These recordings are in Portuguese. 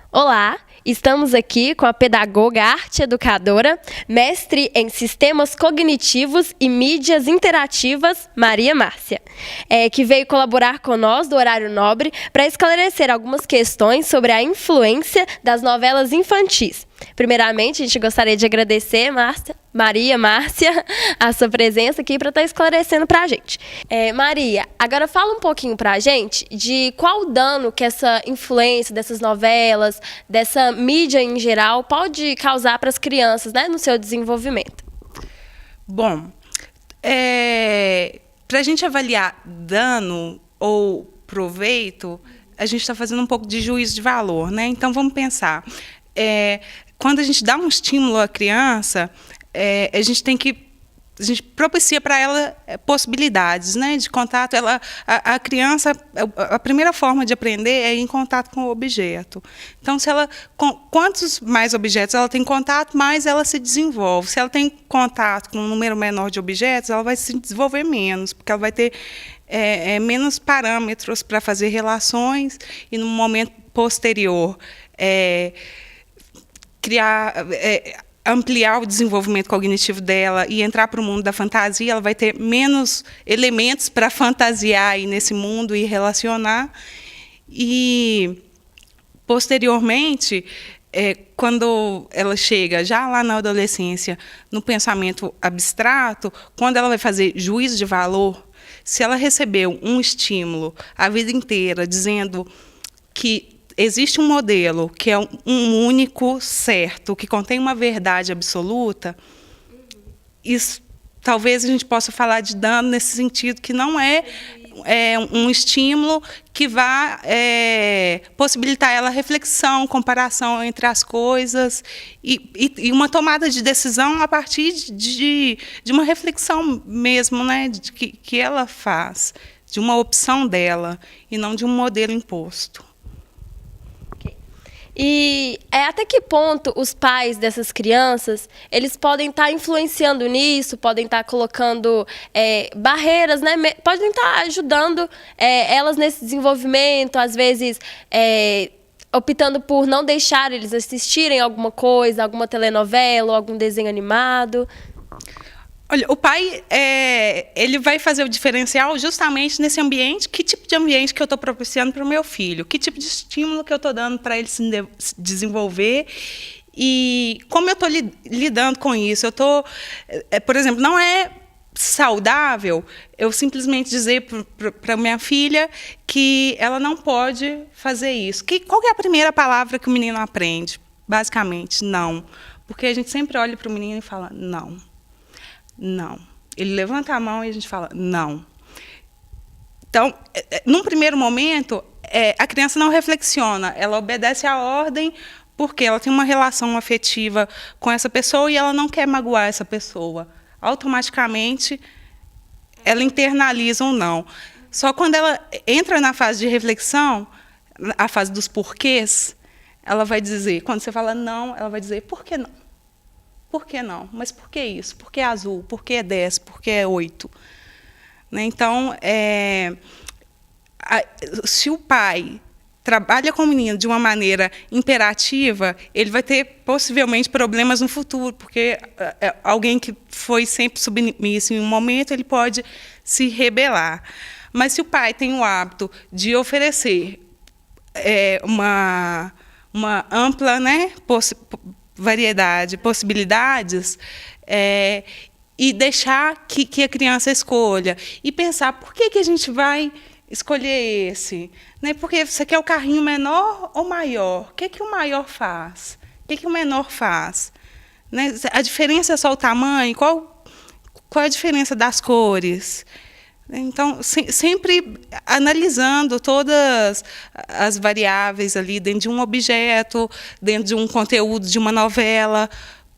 Olá, estamos aqui com a pedagoga arte educadora, mestre em sistemas cognitivos e mídias interativas, Maria Márcia, que veio colaborar com nós do Horário Nobre para esclarecer algumas questões sobre a influência das novelas infantis. Primeiramente, a gente gostaria de agradecer, Maria Márcia, a sua presença aqui para estar esclarecendo para a gente. Maria, agora fala um pouquinho para a gente de qual dano que essa influência dessas novelas, dessa mídia em geral, pode causar para as crianças, né, no seu desenvolvimento. Bom, para a gente avaliar dano ou proveito, a gente está fazendo um pouco de juízo de valor, né? Então, vamos pensar. Quando a gente dá um estímulo à criança, a gente propicia para ela possibilidades, né, de contato. A criança, a primeira forma de aprender é em contato com o objeto. Então, quantos mais objetos ela tem contato, mais ela se desenvolve. Se ela tem contato com um número menor de objetos, ela vai se desenvolver menos, porque ela vai ter menos parâmetros para fazer relações e, no momento posterior, ampliar o desenvolvimento cognitivo dela e entrar para o mundo da fantasia, ela vai ter menos elementos para fantasiar aí nesse mundo e relacionar. E, posteriormente, quando ela chega já lá na adolescência, no pensamento abstrato, quando ela vai fazer juízo de valor, se ela recebeu um estímulo a vida inteira dizendo que existe um modelo que é um único certo, que contém uma verdade absoluta, isso, talvez a gente possa falar de dano nesse sentido, que não é um estímulo que vá possibilitar ela reflexão, comparação entre as coisas e uma tomada de decisão a partir de uma reflexão mesmo, né, que ela faz, de uma opção dela e não de um modelo imposto. E até que ponto os pais dessas crianças, eles podem estar influenciando nisso, podem estar colocando barreiras, né? Podem estar ajudando elas nesse desenvolvimento, às vezes optando por não deixar eles assistirem alguma coisa, alguma telenovela ou algum desenho animado. Olha, o pai ele vai fazer o diferencial justamente nesse ambiente. Que tipo de ambiente que eu estou propiciando para o meu filho? Que tipo de estímulo que eu estou dando para ele se desenvolver? E como eu estou lidando com isso? Por exemplo, não é saudável eu simplesmente dizer para minha filha que ela não pode fazer isso. Qual que é a primeira palavra que o menino aprende? Basicamente, não. Porque a gente sempre olha para o menino e fala, não. Não. Ele levanta a mão e a gente fala, não. Então, num primeiro momento, a criança não reflexiona, ela obedece à ordem porque ela tem uma relação afetiva com essa pessoa e ela não quer magoar essa pessoa. Automaticamente, ela internaliza um não. Só quando ela entra na fase de reflexão, a fase dos porquês, ela vai dizer, quando você fala não, ela vai dizer, por que não? Por que não? Mas por que isso? Por que azul? Por que 10? Por que 8? Né? Então, se o pai trabalha com o menino de uma maneira imperativa, ele vai ter, possivelmente, problemas no futuro, porque alguém que foi sempre submisso em um momento, ele pode se rebelar. Mas se o pai tem o hábito de oferecer uma ampla, né, variedade, possibilidades, e deixar que a criança escolha. E pensar, por que a gente vai escolher esse? Né? Porque você quer o carrinho menor ou maior? O que o maior faz? O que o menor faz? Né? A diferença é só o tamanho? Qual é a diferença das cores? Então, sempre analisando todas as variáveis ali dentro de um objeto, dentro de um conteúdo de uma novela.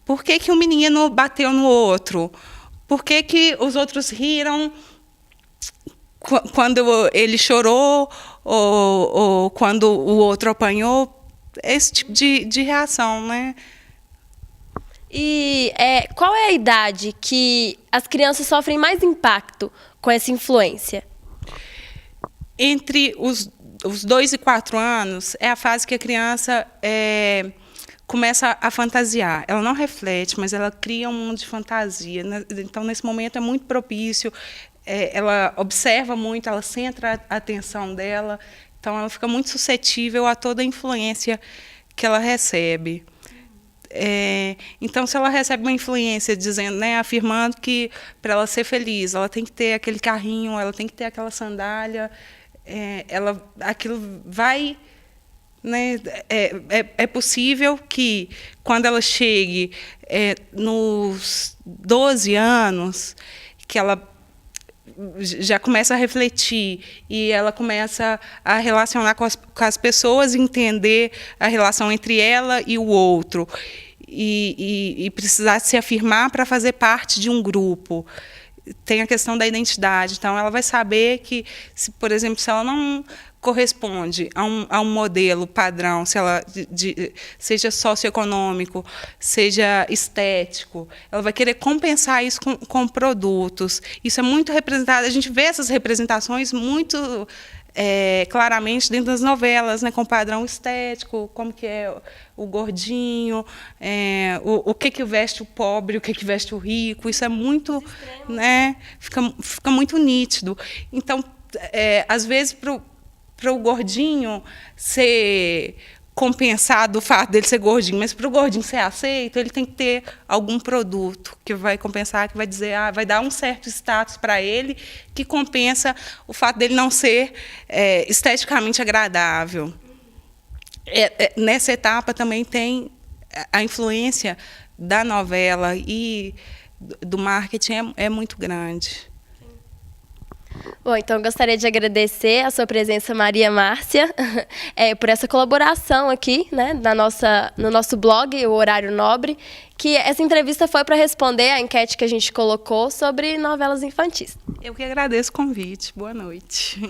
Por que o menino bateu no outro? Por que os outros riram quando ele chorou ou quando o outro apanhou? Esse tipo de reação, né? E qual é a idade que as crianças sofrem mais impacto com essa influência? Entre os os 2 e 4 anos é a fase que a criança começa a fantasiar. Ela não reflete, mas ela cria um mundo de fantasia. Então, nesse momento, é muito propício. Ela observa muito, ela centra a atenção dela. Então, ela fica muito suscetível a toda a influência que ela recebe. Então, se ela recebe uma influência dizendo, né, afirmando que para ela ser feliz, ela tem que ter aquele carrinho, ela tem que ter aquela sandália, aquilo vai, né, é possível que quando ela chegue nos 12 anos, que ela já começa a refletir e ela começa a relacionar com as pessoas, entender a relação entre ela e o outro e precisar se afirmar para fazer parte de um grupo. Tem a questão da identidade. Então, ela vai saber que, por exemplo, se ela não corresponde a um modelo padrão, se ela seja socioeconômico, seja estético, ela vai querer compensar isso com produtos. Isso é muito representado, a gente vê essas representações muito claramente dentro das novelas, né, com padrão estético, como que é o gordinho, o que veste o pobre, o que veste o rico. Isso é muito, né, fica muito nítido. Então, às vezes, para o gordinho ser compensado o fato dele ser gordinho, mas para o gordinho ser aceito, ele tem que ter algum produto que vai compensar, que vai dizer, vai dar um certo status para ele, que compensa o fato dele não ser esteticamente agradável. Nessa etapa também tem a influência da novela e do marketing é muito grande. Bom, então gostaria de agradecer a sua presença, Maria Márcia, por essa colaboração aqui, né, no nosso blog, o Horário Nobre, que essa entrevista foi para responder a enquete que a gente colocou sobre novelas infantis. Eu que agradeço o convite. Boa noite.